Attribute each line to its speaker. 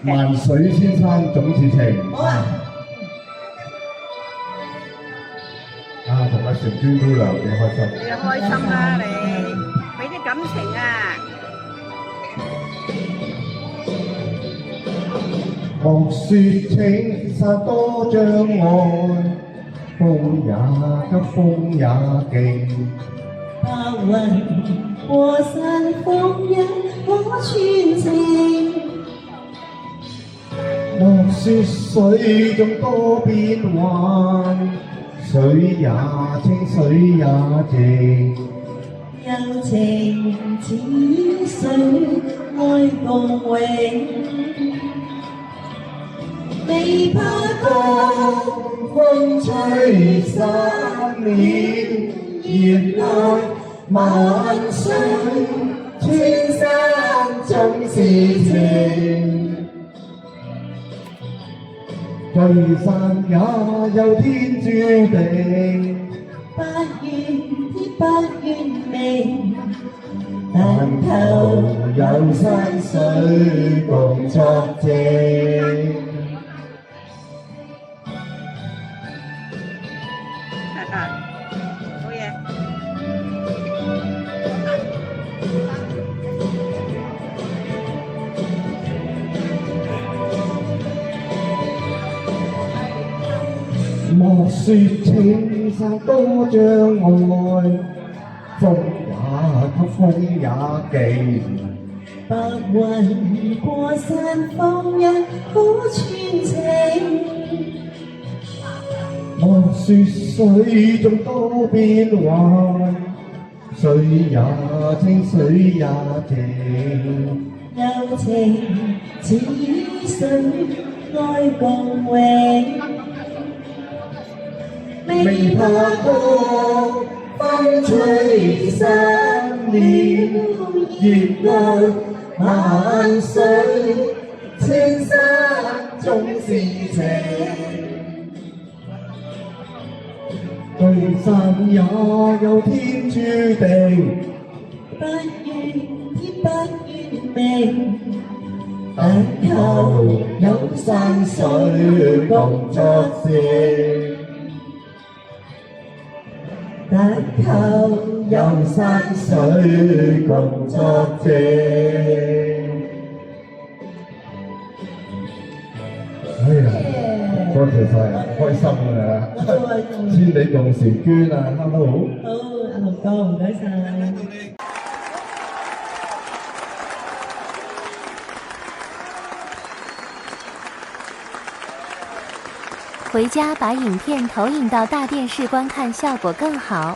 Speaker 1: 萬水千山總是情。
Speaker 2: 好啊。
Speaker 1: 同阿成尊姑娘幾開心。
Speaker 3: 你開心啦，你俾啲感情啊！
Speaker 1: 莫說青山多障礙，風也急風也勁。
Speaker 2: 白雲過山峰一可穿情。
Speaker 1: 莫說水中多變幻，水也清水也靜。
Speaker 2: 柔情似水，愛共永。未怕
Speaker 1: 風風吹散了熱愛萬水，千山總是情。聚散也有天注定，
Speaker 2: 不怨天不怨命，但求
Speaker 1: 有山水共作證。
Speaker 3: 好嘢。
Speaker 1: 莫說青山多障礙，風也急風也勁。
Speaker 2: 白雲過山峰一可穿情。
Speaker 1: 莫說水中多變幻，水也清水也靜。
Speaker 2: 柔情似水，愛共永。
Speaker 1: 未怕風風吹散了熱愛萬水，千山總是情。聚散也有天注定，
Speaker 2: 不怨天不怨命，但
Speaker 1: 求
Speaker 2: 求
Speaker 1: 有山水共作證。
Speaker 2: 但求
Speaker 1: 有山水共作證。哎呀，多謝晒啊，開心啊！
Speaker 2: 我都開心。
Speaker 1: 千里共嬋娟啊 ，hello。
Speaker 2: 好，阿龍哥唔該晒。
Speaker 4: 回家把影片投影到大电视观看，效果更好。